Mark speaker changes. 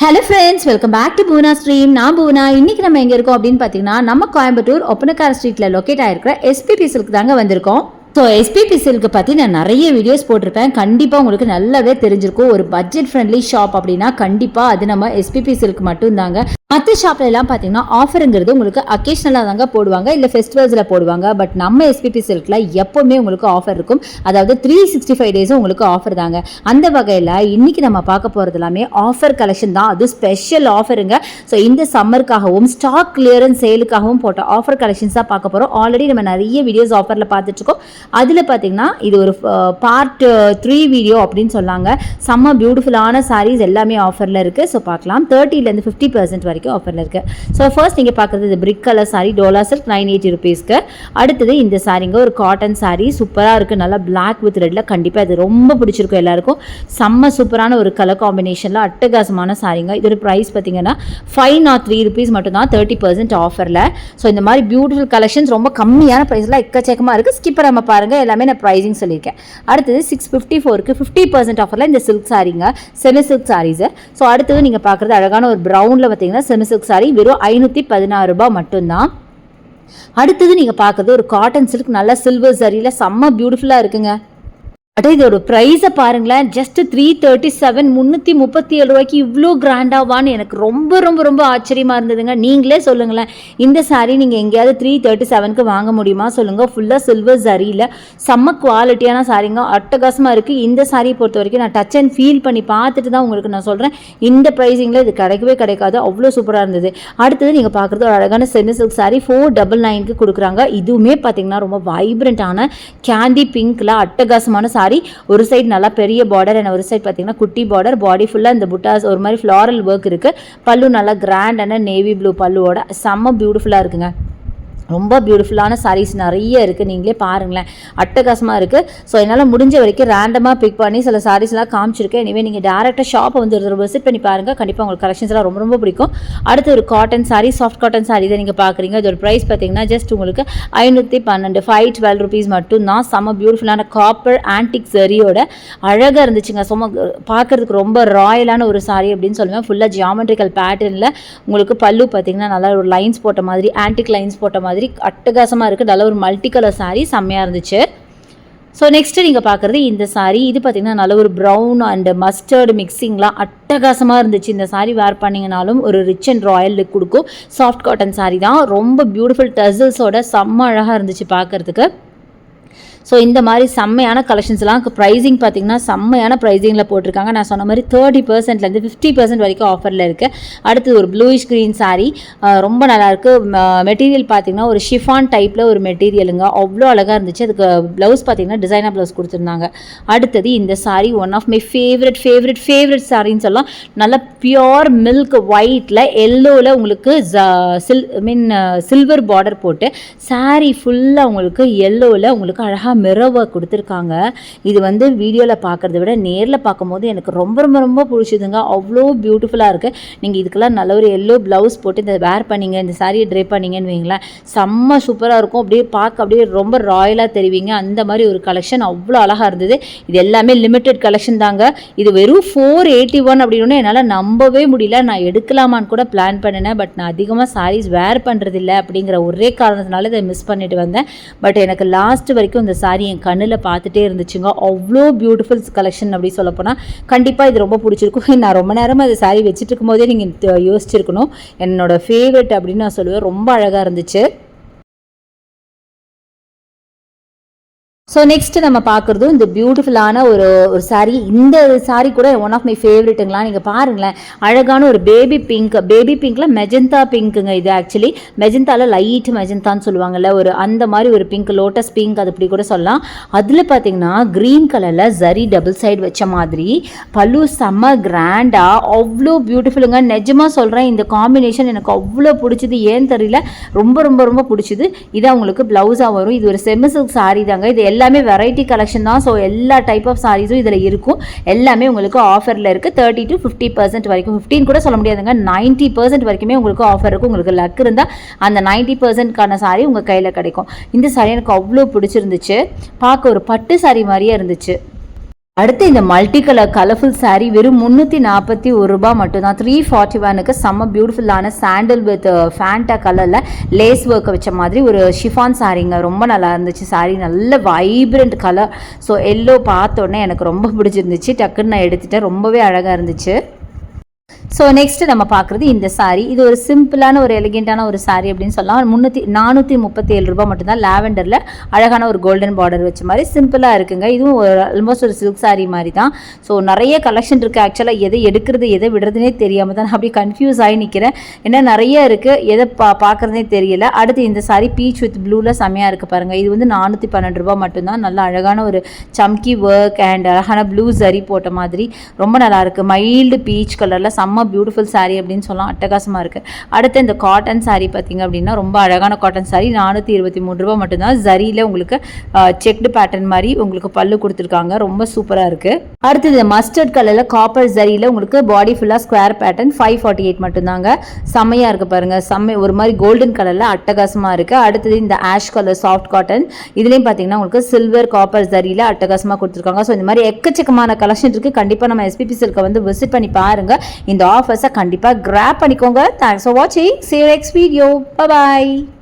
Speaker 1: Hello friends, welcome back to Poona stream. நான் பூனா. இன்னைக்கு நம்ம எங்கே இருக்கோம் அப்படின்னு பார்த்தீங்கன்னா, நம்ம கோயம்புத்தூர் ஒப்பனக்கார ஸ்ட்ரீட்டில் லொக்கேட் ஆகிருக்கிற எஸ்பிபி சில்க் தாங்க வந்திருக்கோம். ஸோ எஸ்பிபி சில்க்கு பற்றி நான் நிறைய வீடியோஸ் போட்டிருப்பேன். கண்டிப்பாக உங்களுக்கு நல்லாவே தெரிஞ்சிருக்கும். ஒரு பட்ஜெட் ஃப்ரெண்ட்லி ஷாப் அப்படின்னா கண்டிப்பாக அது நம்ம எஸ்பிபி சில்க் மட்டும் தாங்க. மற்ற ஷாப்ல எல்லாம் பார்த்தீங்கன்னா ஆஃபருங்கிறது உங்களுக்கு அக்கேஷனலாக தாங்க போடுவாங்க, இல்லை ஃபெஸ்டிவல்ஸில் போடுவாங்க. பட் நம்ம எஸ்பிபி சில்கில் எப்போவுமே உங்களுக்கு ஆஃபர் இருக்கும். அதாவது 365 டேஸும் உங்களுக்கு ஆஃபர் தாங்க. அந்த வகையில் இன்னைக்கு நம்ம பார்க்க போகிறது எல்லாமே ஆஃபர் கலெக்ஷன் தான். அது ஸ்பெஷல் ஆஃபருங்க. ஸோ இந்த சம்மருக்காகவும் ஸ்டாக் கிளியரன்ஸ் சேலுக்காகவும் போட்ட ஆஃபர் கலெக்ஷன்ஸ் தான் பார்க்க போகிறோம். ஆல்ரெடி நம்ம நிறைய வீடியோஸ் ஆஃபரில் பார்த்துட்ருக்கோம். அதில் பார்த்தீங்கன்னா இது ஒரு பார்ட் 3 வீடியோ அப்படின்னு சொன்னாங்க. செம்ம பியூட்டிஃபுல்லான சாரீஸ் எல்லாமே ஆஃபரில் இருக்குது. ஸோ பார்க்கலாம். 30% 50% வரைக்கும் ஆஃபரில் இருக்குது. ஸோ ஃபர்ஸ்ட் நீங்கள் பார்க்குறது இது brick colour sari, Dola silk, 980 ருபீஸ்க்கு. அடுத்தது இந்த சாரீங்க ஒரு காட்டன் சாரீ, சூப்பராக இருக்குது. நல்லா பிளாக் வித் ரெட்டில். கண்டிப்பாக இது ரொம்ப பிடிச்சிருக்கும் எல்லாருக்கும். செம்ம சூப்பரான ஒரு கலர் காம்பினேஷனில் அட்டகாசமான சாரீங்க. இதோட ப்ரைஸ் பார்த்தீங்கன்னா 503 ருபீஸ் மட்டும்தான், 30% ஆஃபரில். ஸோ இந்த மாதிரி பியூட்டிஃபுல் கலெக்ஷன்ஸ் ரொம்ப கம்மியான ப்ரைஸில் எக்கச்சக்கமாக இருக்குது. ஸ்கிப்பர் நம்ம பாருங்கள், எல்லாமே நான் ப்ரைஸிங் சொல்லியிருக்கேன். அடுத்தது 654க்கு 50% ஆஃபரில் இந்த சில்க் சாரீங்க, செமி சில்க் சாரீஸு. ஸோ அடுத்தது நீங்கள் பார்க்குறது அழகான ஒரு ப்ரௌனில் பார்த்தீங்கன்னா செமி சில்க் சாரீ, வெறும் 516 ரூபாய் மட்டும்தான். அடுத்தது நீங்கள் பார்க்குறது ஒரு காட்டன் சில்க், நல்ல சில்வர் சரியில் செம்ம பியூட்டிஃபுல்லாக இருக்குங்க. இதோட ப்ரைஸை பாருங்களேன், ஜஸ்ட் 337, 337 ரூபாய்க்கு இவ்வளோ கிராண்டாவான்னு எனக்கு ரொம்ப ரொம்ப ரொம்ப ஆச்சரியமாக இருந்ததுங்க. நீங்களே சொல்லுங்களேன், இந்த சாரீ நீங்கள் எங்கேயாவது 337க்கு வாங்க முடியுமா சொல்லுங்கள். ஃபுல்லாக சில்வர் சரியில் செம்ம குவாலிட்டியான சாரீங்க, அட்டகாசமாக இருக்குது. இந்த சாரியை பொறுத்த வரைக்கும் நான் டச் அண்ட் ஃபீல் பண்ணி பார்த்துட்டு தான் உங்களுக்கு நான் சொல்கிறேன். இந்த ப்ரைஸிங்கில் இது கிடைக்கவே கிடைக்காது, அவ்வளோ சூப்பராக இருந்தது. அடுத்தது நீங்கள் பார்க்குறது ஒரு அழகான செமி சில்க் சாரீ, 499க்கு கொடுக்குறாங்க. இதுவுமே பார்த்தீங்கன்னா ரொம்ப வைப்ரண்ட்டான கேண்டி பிங்க்கில் அட்டகாசமான சாரீ. ஒரு சைடு நல்லா பெரிய பார்டர், அண்ட் ஒரு சைடு பார்த்தீங்கன்னா குட்டி பார்டர். பாடி ஃபுல்லாக இந்த புட்டாஸ் ஒரு மாதிரி ஃப்ளாரல் ஒர்க் இருக்குது. பல்லு நல்லா கிராண்டான நேவி ப்ளூ பல்லுவோட செம்ம பியூட்டிஃபுல்லாக இருக்குங்க. ரொம்ப பியூட்டிஃபுல்லான சாரீஸ் நிறைய இருக்குது, நீங்களே பாருங்களேன், அட்டகாசமாக இருக்குது. ஸோ என்னால் முடிஞ்ச வரைக்கும் ரேண்டமாக பிக் பண்ணி சில சாரீஸ்லாம் காமிச்சிருக்கேன். இனிமேல் நீங்கள் டேரெக்டாக ஷாப்பை வந்து ஒரு விசிட் பண்ணி பாருங்கள். கண்டிப்பாக உங்களுக்கு கலெக்ஷன்ஸ்லாம் ரொம்ப ரொம்ப பிடிக்கும். அடுத்து ஒரு cotton sari, soft cotton sari தான் நீங்கள் பார்க்குறீங்க. இதோட ப்ரைஸ் பார்த்தீங்கன்னா ஜஸ்ட் உங்களுக்கு 512, 512 ருபீஸ் மட்டும்தான். செம்ம பியூட்டிஃபுல்லான காப்பர் ஆன்டிக் சரியோட அழகாக இருந்துச்சுங்க. சும்மா பார்க்குறதுக்கு ரொம்ப ராயலான ஒரு சாரீ அப்படின்னு சொல்லுவேன். ஃபுல்லாக ஜியாமெட்ரிக்கல் பேட்டர்னில் உங்களுக்கு பல்லு பார்த்தீங்கன்னா நல்லா ஒரு லைன்ஸ் போட்ட மாதிரி, ஆன்டிக் லைன்ஸ் போட்ட மாதிரி அட்டகாசமாக இருக்குது. நல்ல ஒரு மல்டி கலர் சாரீ, செம்மையாக இருந்துச்சு. ஸோ நெக்ஸ்ட்டு நீங்கள் பார்க்குறது இந்த சாரீ. இது பார்த்திங்கன்னா நல்ல ஒரு ப்ரௌன் அண்ட் மஸ்டர்டு மிக்சிங்லாம் அட்டகாசமாக இருந்துச்சு. இந்த சாரீ வேர் பண்ணிங்கனாலும் ஒரு ரிச் அண்ட் ராயல் லுக் கொடுக்கும். சாஃப்ட் காட்டன் சாரீ தான், ரொம்ப பியூட்டிஃபுல் டசல்ஸோட செம்ம அழகாக இருந்துச்சு பார்க்குறதுக்கு. ஸோ இந்த மாதிரி செம்மையான கலெக்ஷன்ஸ்லாம் ப்ரைஸிங் பார்த்திங்கன்னா செம்மையான ப்ரைஸிங்கில் போட்டிருக்காங்க. நான் சொன்ன மாதிரி 30%லேருந்து 50% வரைக்கும் ஆஃபரில் இருக்குது. அடுத்து ஒரு ப்ளூயிஷ் க்ரீன் சாரீ, ரொம்ப நல்லாயிருக்கு. மெட்டீரியல் பார்த்திங்கன்னா ஒரு ஷிஃபான் டைப்பில் ஒரு மெட்டீரியலுங்க, அவ்வளோ அழகாக இருந்துச்சு. அதுக்கு ப்ளவுஸ் பார்த்திங்கன்னா டிசைனர் ப்ளவுஸ் கொடுத்துருந்தாங்க. அடுத்தது இந்த saree one of my favourite சாரின்னு சொல்லலாம். நல்ல பியோர் மில்க் ஒயிட்டில் எல்லோவில் உங்களுக்கு சில்வர் பார்டர் போட்டு சாரீ ஃபுல்லாக உங்களுக்கு எல்லோவில் உங்களுக்கு அழகாக மிரவை கொடுத்துருக்காங்க. இது வந்து வீடியோவில் பார்க்குறத விட நேரில் பார்க்கும்போது எனக்கு ரொம்ப ரொம்ப ரொம்ப பிடிச்சதுங்க. அவ்வளோ பியூட்டிஃபுல்லாக இருக்குது. நீங்கள் இதுக்கெல்லாம் நல்ல ஒரு எல்லோ ப்ளவுஸ் போட்டு இந்த வேர் பண்ணிங்க, இந்த சாரியை ட்ரை பண்ணிங்கன்னு வைங்களேன், செம்ம சூப்பராக இருக்கும். அப்படியே பார்க்க அப்படியே ரொம்ப ராயலாக தெரிவிங்க. அந்த மாதிரி ஒரு கலெக்ஷன் அவ்வளோ அழகாக இருந்தது. இது எல்லாமே லிமிட்டெட் கலெக்ஷன் தாங்க. இது வெறும் 481 அப்படின்னு என்னால் நம்பவே முடியல. நான் எடுக்கலாமான்னு கூட பிளான் பண்ணினேன். பட் நான் அதிகமாக சாரீஸ் வேர் பண்ணுறதில்ல அப்படிங்கிற ஒரே காரணத்தினால இதை மிஸ் பண்ணிட்டு வந்தேன். பட் எனக்கு லாஸ்ட் வரைக்கும் இந்த சாரீ என் கண்ணில் பார்த்துட்டே இருந்துச்சுங்க. அவ்வளோ பியூட்டிஃபுல் கலெக்ஷன் அப்படி சொல்ல போனால் கண்டிப்பாக இது ரொம்ப பிடிச்சிருக்கும். நான் ரொம்ப நேரமாக இந்த சாரீ வச்சுட்டு இருக்கும் போதே நீங்கள் யோசிச்சிருக்கணும். என்னோட ஃபேவரட் அப்படின்னு நான் சொல்லுவேன். ரொம்ப அழகாக இருந்துச்சு. ஸோ நெக்ஸ்ட்டு நம்ம பார்க்குறதும் இந்த பியூட்டிஃபுல்லான ஒரு சாரீ. இந்த சாரீ கூட ஒன் ஆஃப் மை ஃபேவரெட்டுங்களா. நீங்கள் பாருங்களேன், அழகான ஒரு பேபி பிங்க்கில் மெஜந்தா பிங்க்குங்க. இது ஆக்சுவலி மெஜந்தாவில் லைட் மெஜந்தான்னு சொல்லுவாங்கள்ல, ஒரு அந்த மாதிரி ஒரு பிங்க், லோட்டஸ் பிங்க், அது இப்படி கூட சொல்லலாம். அதில் பார்த்தீங்கன்னா க்ரீன் கலரில் ஜரி டபுள் சைடு வச்ச மாதிரி பல்லு செம்ம கிராண்டாக அவ்வளோ பியூட்டிஃபுல்லுங்க. நிஜமாக சொல்கிறேன், இந்த காம்பினேஷன் எனக்கு அவ்வளோ பிடிச்சிது. ஏன்னு தெரியல, ரொம்ப ரொம்ப ரொம்ப பிடிச்சிது. இது அவங்களுக்கு ப்ளவுஸாக வரும். இது ஒரு செமி சில்க் சாரீ தாங்க. இது எல்லாமே வெரைட்டி கலெக்ஷன் தான். ஸோ எல்லா டைப் ஆஃப் சாரீஸும் இதில் இருக்கும். எல்லாமே உங்களுக்கு ஆஃபரில் இருக்குது. 30 to 50% வரைக்கும், 15 கூட சொல்ல முடியாதுங்க, 90% வரைக்குமே உங்களுக்கு ஆஃபர் இருக்கும். உங்களுக்கு லக் இருந்தால் அந்த 90%க்கான சாரீ உங்கள் கையில் கிடைக்கும். இந்த சாரீ எனக்கு அவ்வளோ பிடிச்சிருந்துச்சு. பார்க்க ஒரு பட்டு சாரீ மாதிரியே இருந்துச்சு. அடுத்து இந்த மல்டி கலர் கலர்ஃபுல் saree வெறும் 341 ரூபாய் மட்டும்தான். 341க்கு செம்ம பியூட்டிஃபுல்லான சாண்டல் வித் ஃபேண்டா கலரில் லேஸ் ஒர்க்கை வச்ச மாதிரி ஒரு ஷிஃபான் சாரீங்க. ரொம்ப நல்லா இருந்துச்சு சாரீ, நல்ல வைப்ரண்ட் கலர். ஸோ எல்லோ பார்த்தோன்னே எனக்கு ரொம்ப பிடிச்சிருந்துச்சு, டக்குன்னு நான் எடுத்துட்டேன். ரொம்பவே அழகாக இருந்துச்சு. ஸோ நெக்ஸ்ட் நம்ம பார்க்குறது இந்த சாரீ. இது ஒரு சிம்பிளான ஒரு எலிகெண்ட்டான ஒரு சாரீ அப்படின்னு சொல்லலாம். 437 ரூபாய் மட்டும்தான். லாவெண்டரில் அழகான ஒரு கோல்டன் பார்டர் வச்ச மாதிரி சிம்பிளாக இருக்குங்க. இதுவும் ஒரு ஆல்மோஸ்ட் ஒரு சில்க் சாரீ மாதிரி தான். ஸோ நிறைய கலெக்ஷன் இருக்குது. ஆக்சுவலாக எதை எடுக்கிறது எதை விடுறதுனே தெரியாமல் தான் நான் அப்படியே கன்ஃபியூஸ் ஆகி நிற்கிறேன். ஏன்னா நிறைய இருக்குது, எதை பார்க்குறதே தெரியல. அடுத்து இந்த சாரீ பீச் வித் ப்ளூவில் செம்மையாக இருக்குது பாருங்கள். இது வந்து 412 ரூபாய் மட்டும்தான். நல்ல அழகான ஒரு சம்கி ஒர்க் அண்ட் அழகான ப்ளூ சரி போட்ட மாதிரி ரொம்ப நல்லாயிருக்கு. மைல்டு பீச் கலரில் செம்ம பியூட்டிஃபுல் சாரீ அப்படின்னு சொல்லலாம். அட்டகாசமாக இருக்குது. அடுத்து இந்த காட்டன் சாரீ பார்த்தீங்க அப்படின்னா ரொம்ப அழகான காட்டன் சாரீ 423 ரூபாய் மட்டும்தான். ஜரியில் உங்களுக்கு செக்டு பேட்டர்ன் மாதிரி உங்களுக்கு பல்லு கொடுத்துருக்காங்க. ரொம்ப சூப்பராக இருக்குது. அடுத்து இந்த மஸ்டர்ட் கலரில் காப்பர் ஜரியில் உங்களுக்கு பாடி ஃபுல்லாக ஸ்கொயர் பேட்டர்ன் 548 மட்டும்தாங்க. செம்மையாக இருக்குது பாருங்கள். ஒரு மாதிரி கோல்டன் கலரில் அட்டகாசமாக இருக்குது. அடுத்தது இந்த ஆஷ் கலர் சாஃப்ட் காட்டன், இதுலேயும் பார்த்தீங்கன்னா உங்களுக்கு சில்வர் காப்பர் ஜரியில் அட்டகாசமாக கொடுத்துருக்காங்க. ஸோ இந்த மாதிரி எக்கச்சக்கமான கலெக்ஷன் இருக்குது. கண்டிப்பாக நம்ம எஸ்பிபி சில்கை வந்து விசிட் பண்ணி பாருங்கள். இந்த ஆஃபர்ஸை கண்டிப்பாக கிராப் பண்ணிக்கோங்க. தேங்க்ஸ் ஃபார் வாட்சிங். See you next video. Bye bye.